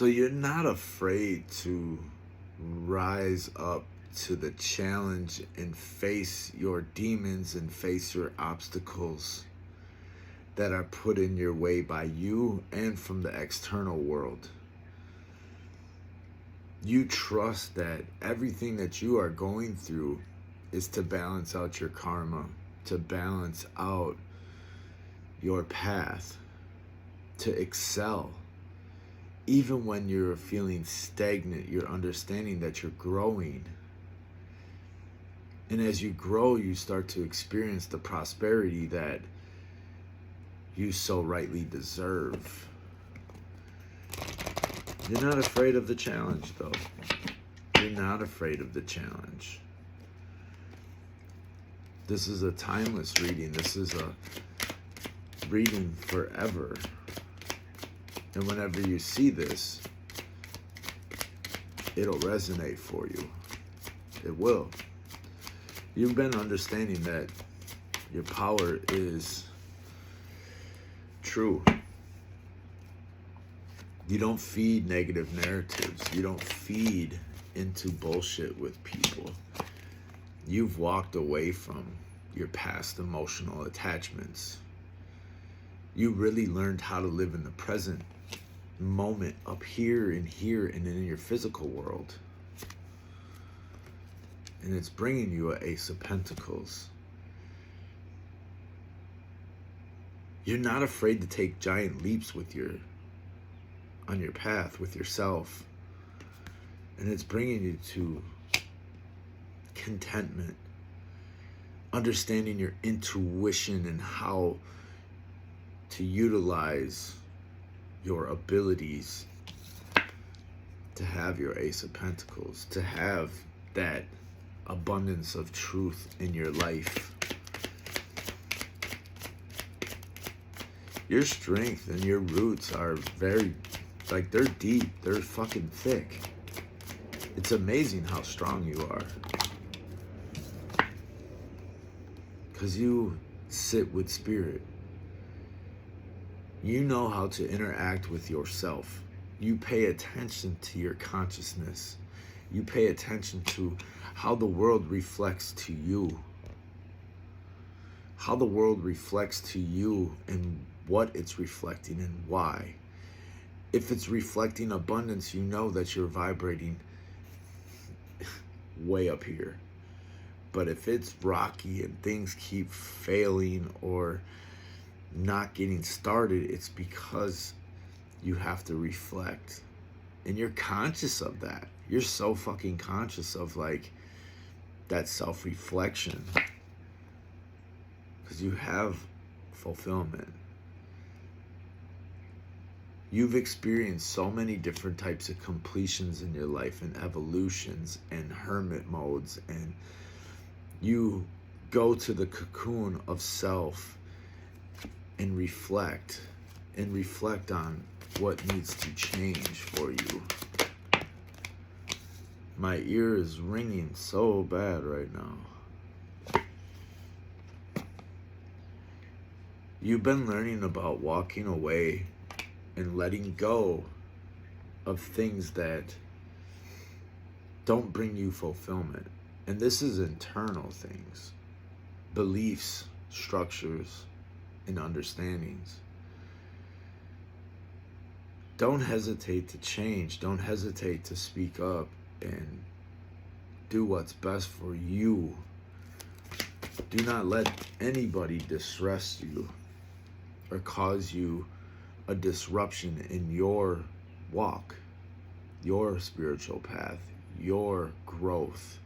So you're not afraid to rise up to the challenge and face your demons and face your obstacles that are put in your way by you and from the external world. You trust that everything that you are going through is to balance out your karma, to balance out your path, to excel. Even when you're feeling stagnant, you're understanding that you're growing. And as you grow, you start to experience the prosperity that you so rightly deserve. You're not afraid of the challenge, though. You're not afraid of the challenge. This is a timeless reading. This is a reading forever. And whenever you see this, it'll resonate for you. It will. You've been understanding that your power is true. You don't feed negative narratives. You don't feed into bullshit with people. You've walked away from your past emotional attachments. You really learned how to live in the present moment up here and in your physical world. And it's bringing you an Ace of Pentacles. You're not afraid to take giant leaps on your path with yourself. And it's bringing you to contentment, understanding your intuition and how to utilize your abilities to have your Ace of Pentacles, to have that abundance of truth in your life. Your strength and your roots are very, they're deep, they're fucking thick. It's amazing how strong you are. Because you sit with spirit. You know how to interact with yourself. You pay attention to your consciousness. You pay attention to how the world reflects to you. How the world reflects to you and what it's reflecting and why. If it's reflecting abundance, you know that you're vibrating way up here. But if it's rocky and things keep failing or not getting started, it's because you have to reflect. And you're conscious of that. You're so fucking conscious of that self-reflection. Because you have fulfillment. You've experienced so many different types of completions in your life and evolutions and hermit modes, and you go to the cocoon of self and reflect on what needs to change for you. My ear is ringing so bad right now. You've been learning about walking away and letting go of things that don't bring you fulfillment. And this is internal things, beliefs, structures, and understandings. Don't hesitate to change. Don't hesitate to speak up and do what's best for you. Do not let anybody distress you or cause you a disruption in your walk, your spiritual path, your growth.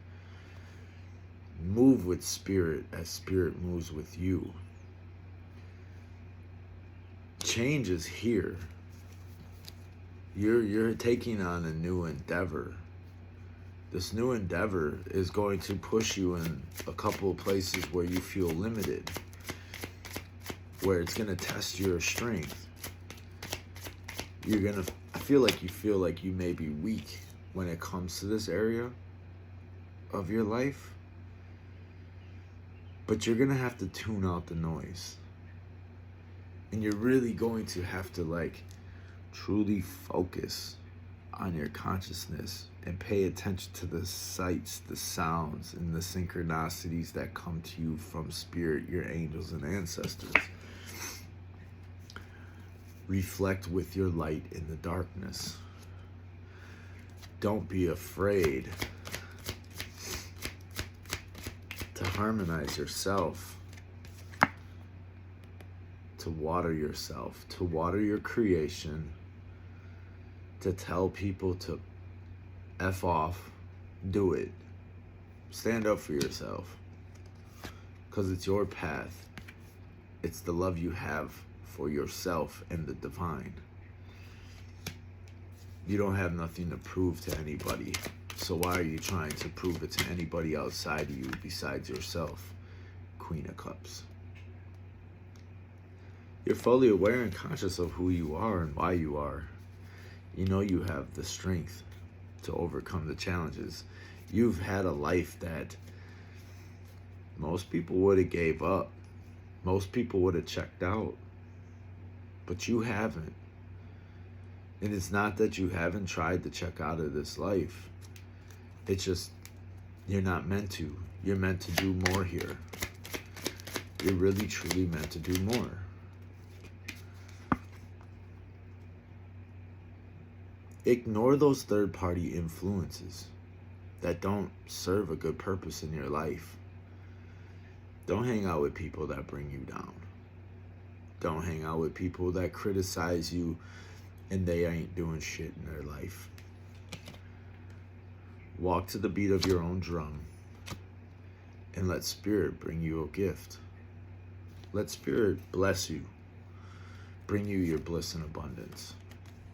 Move with spirit as spirit moves with you. Change is here. You're taking on a new endeavor. This new endeavor is going to push you in a couple of places where you feel limited, where it's going to test your strength. I feel like you may be weak when it comes to this area of your life, but you're going to have to tune out the noise. And you're really going to have to truly focus on your consciousness and pay attention to the sights, the sounds, and the synchronicities that come to you from spirit, your angels and ancestors. Reflect with your light in the darkness. Don't be afraid to harmonize yourself, to water yourself, to water your creation, to tell people to F off, do it. Stand up for yourself. Because it's your path. It's the love you have for yourself and the divine. You don't have nothing to prove to anybody. So why are you trying to prove it to anybody outside of you besides yourself? Queen of Cups. You're fully aware and conscious of who you are and why you are. You know you have the strength to overcome the challenges. You've had a life that most people would have gave up. Most people would have checked out. But you haven't. And it's not that you haven't tried to check out of this life. It's just you're not meant to. You're meant to do more here. You're really, truly meant to do more. Ignore those third-party influences that don't serve a good purpose in your life. Don't hang out with people that bring you down. Don't hang out with people that criticize you and they ain't doing shit in their life. Walk to the beat of your own drum and let Spirit bring you a gift. Let Spirit bless you, bring you your bliss and abundance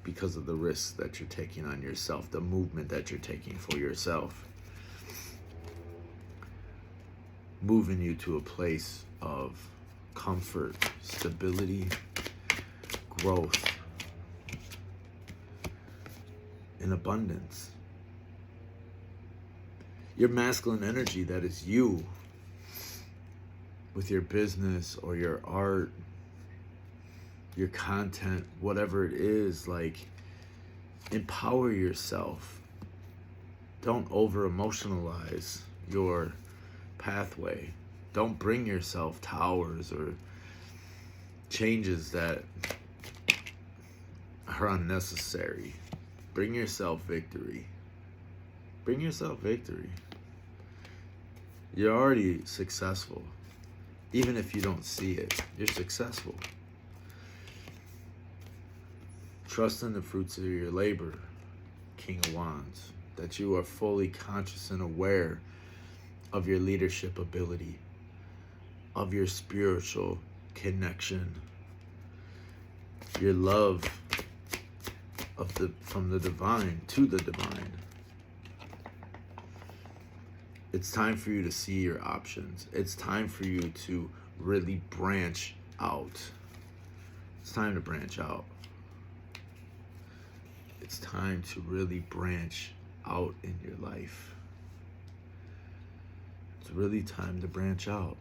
because of the risks that you're taking on yourself, the movement that you're taking for yourself. Moving you to a place of comfort, stability, growth, and abundance. Your masculine energy, that is you, with your business or your art, your content, whatever it is, like, empower yourself. Don't over emotionalize your pathway. Don't bring yourself towers or changes that are unnecessary. Bring yourself victory. Bring yourself victory. You're already successful. Even if you don't see it, you're successful. Trust in the fruits of your labor, King of Wands, that you are fully conscious and aware of your leadership ability, of your spiritual connection, your love from the divine to the divine. It's time for you to see your options. It's time for you to really branch out. It's time to branch out. It's time to really branch out in your life. It's really time to branch out.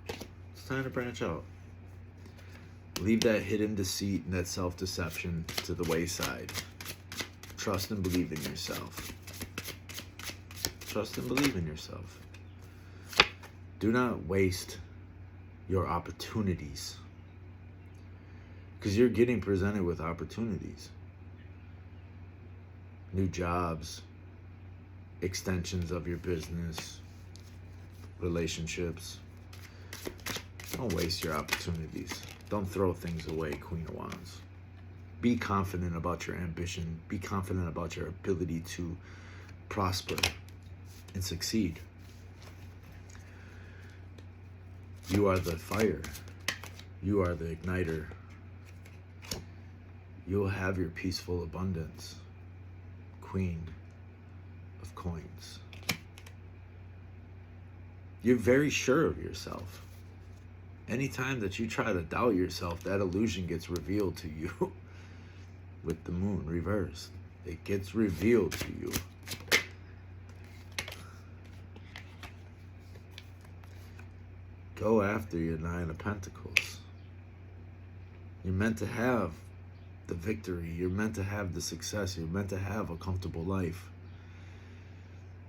It's time to branch out. Leave that hidden deceit and that self-deception to the wayside. Trust and believe in yourself. Trust and believe in yourself. Do not waste your opportunities, because you're getting presented with opportunities. New jobs, extensions of your business, relationships. Don't waste your opportunities. Don't throw things away, Queen of Wands. Be confident about your ambition. Be confident about your ability to prosper and succeed. You are the fire. You are the igniter. You'll have your peaceful abundance, Queen of Coins. You're very sure of yourself. Anytime that you try to doubt yourself, that illusion gets revealed to you. With the moon reversed, it gets revealed to you. Go after your 9 of Pentacles. You're meant to have the victory. You're meant to have the success. You're meant to have a comfortable life.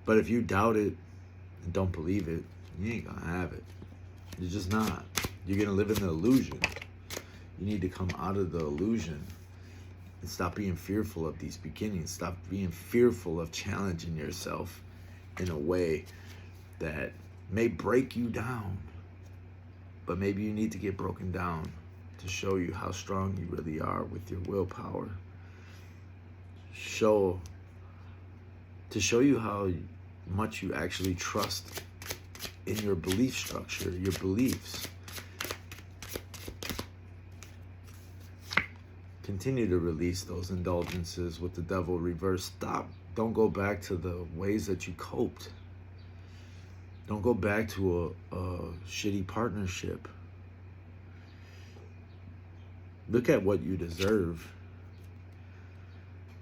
But if you doubt it and don't believe it, you ain't gonna have it. You're just not. You're gonna live in the illusion. You need to come out of the illusion and stop being fearful of these beginnings. Stop being fearful of challenging yourself in a way that may break you down. But maybe you need to get broken down to show you how strong you really are with your willpower. To show you how much you actually trust in your belief structure, your beliefs. Continue to release those indulgences with the devil reversed. Stop. Don't go back to the ways that you coped. Don't go back to a shitty partnership. Look at what you deserve.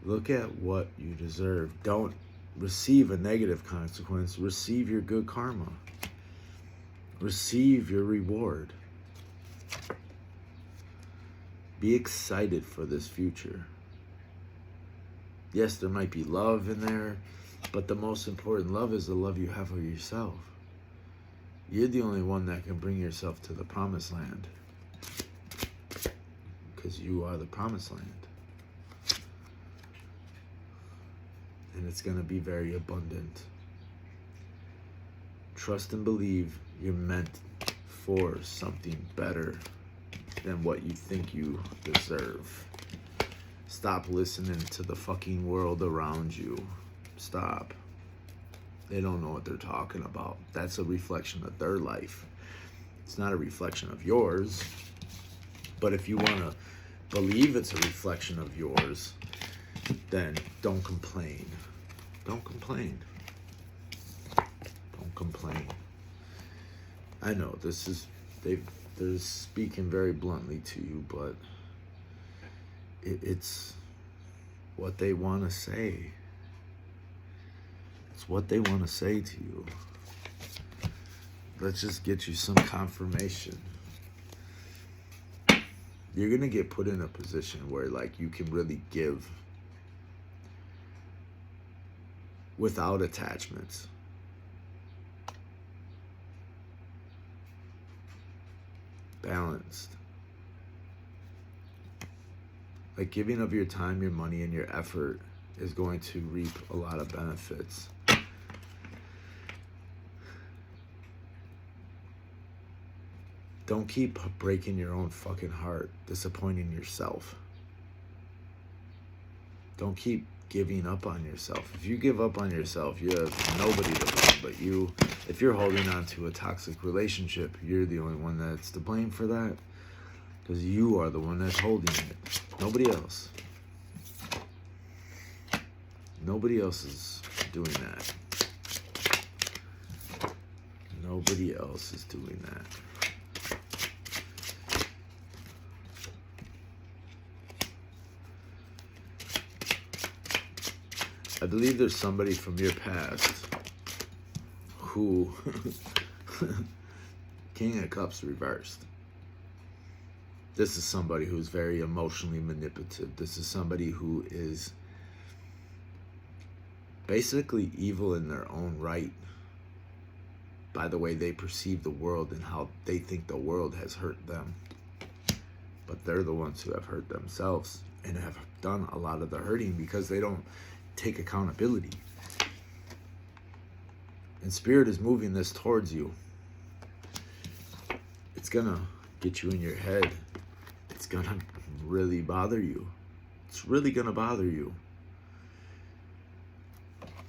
Look at what you deserve. Don't receive a negative consequence. Receive your good karma. Receive your reward. Be excited for this future. Yes, there might be love in there, but the most important love is the love you have for yourself. You're the only one that can bring yourself to the promised land, because you are the promised land. And it's going to be very abundant. Trust and believe you're meant for something better than what you think you deserve. Stop listening to the fucking world around you. Stop. They don't know what they're talking about. That's a reflection of their life. It's not a reflection of yours. But if you want to believe it's a reflection of yours, then don't complain. Don't complain. Don't complain. I know they're speaking very bluntly to you, but it's what they want to say. It's what they want to say to you. Let's just get you some confirmation. You're going to get put in a position where, like, you can really give without attachments. Balanced. Like, giving of your time, your money, and your effort is going to reap a lot of benefits. Don't keep breaking your own fucking heart, disappointing yourself. Don't keep giving up on yourself. If you give up on yourself, you have nobody to blame but you. If you're holding on to a toxic relationship, you're the only one that's to blame for that, because you are the one that's holding it. Nobody else. Nobody else is doing that. Nobody else is doing that. I believe there's somebody from your past who King of Cups reversed. This is somebody who's very emotionally manipulative. This is somebody who is basically evil in their own right by the way they perceive the world and how they think the world has hurt them. But they're the ones who have hurt themselves and have done a lot of the hurting because they don't take accountability. And Spirit is moving this towards you. It's gonna get you in your head. It's gonna really bother you. It's really gonna bother you.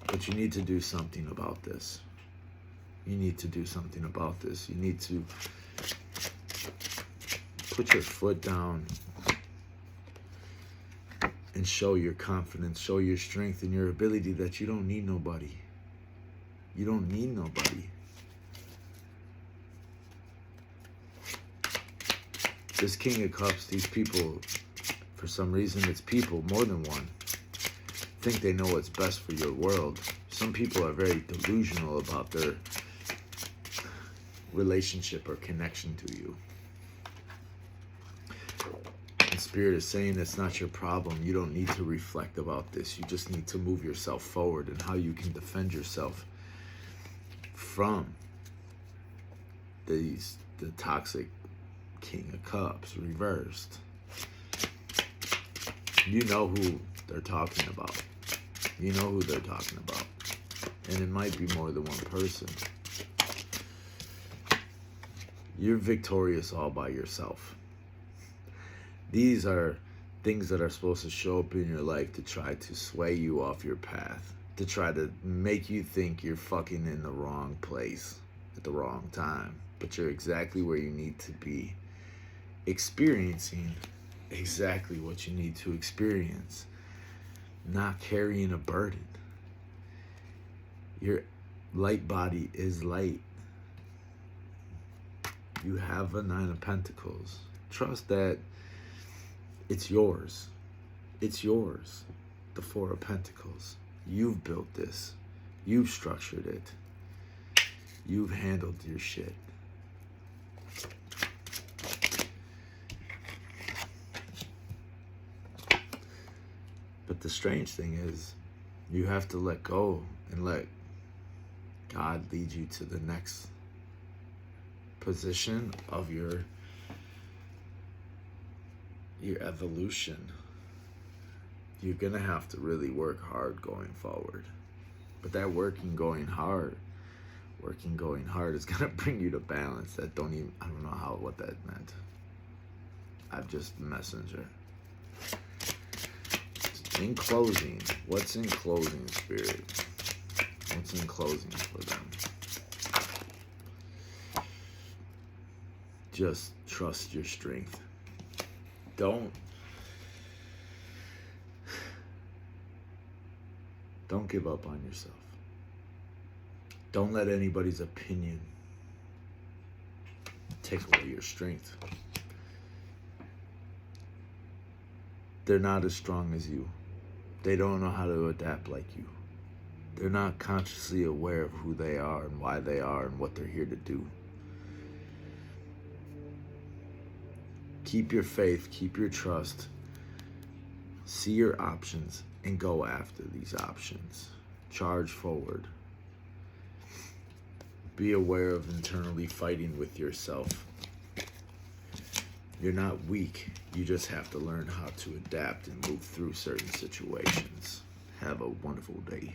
But you need to do something about this. You need to do something about this. You need to put your foot down and show your confidence, show your strength and your ability that you don't need nobody. You don't need nobody. This King of Cups, these people, for some reason it's people, more than one, think they know what's best for your world. Some people are very delusional about their relationship or connection to you. Spirit is saying it's not your problem. You don't need to reflect about this. You just need to move yourself forward and how you can defend yourself from the toxic King of Cups reversed. You know who they're talking about. You know who they're talking about. And it might be more than one person. You're victorious all by yourself. These are things that are supposed to show up in your life to try to sway you off your path, to try to make you think you're fucking in the wrong place at the wrong time, but you're exactly where you need to be, experiencing exactly what you need to experience, not carrying a burden. Your light body is light. You have a 9 of Pentacles. Trust that it's yours. It's yours. The 4 of Pentacles. You've built this. You've structured it. You've handled your shit. But the strange thing is, you have to let go and let God lead you to the next position of your evolution. You're gonna have to really work hard going forward. But that working going hard is gonna bring you to balance. I don't know what that meant. I'm just a messenger. In closing, what's in closing, Spirit? What's in closing for them? Just trust your strength. Don't give up on yourself. Don't let anybody's opinion take away your strength. They're not as strong as you. They don't know how to adapt like you. They're not consciously aware of who they are and why they are and what they're here to do. Keep your faith, keep your trust, see your options, and go after these options. Charge forward. Be aware of internally fighting with yourself. You're not weak. You just have to learn how to adapt and move through certain situations. Have a wonderful day.